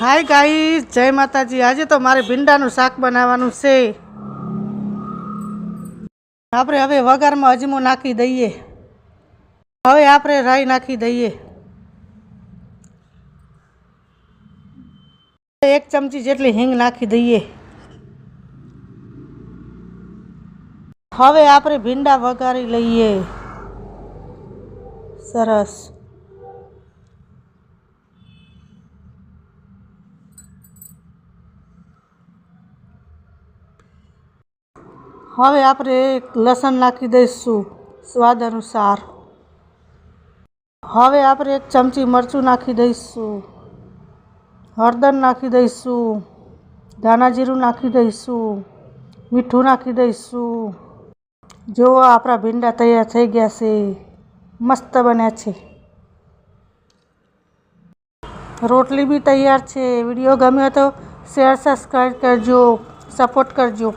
Hi guys, जय माताजी। आज तो मारे भींडाનું શાક બનાવવાનું છે। આપણે હવે વઘારમાં અજમો નાખી દઈએ। હવે આપણે રાઈ નાખી દઈએ। 1 ચમચી જેટલી હિંગ નાખી દઈએ। હવે આપણે ભીંડા વઘારી લઈએ। સરસ। હવે આપણે લસણ નાખી દઈશું સ્વાદ અનુસાર। હવે આપણે 1 ચમચી મરચું નાખી દઈશું। હળદર નાખી દઈશું। ધાણા જીરું નાખી દઈશું। મીઠું નાખી દઈશું। જો આપણા ભીંડા તૈયાર થઈ ગયા છે, મસ્ત બન્યા છે। રોટલી બી તૈયાર છે। વિડીયો ગમ્યો તો શેર સબસ્ક્રાઈબ કરજો, સપોર્ટ કરજો।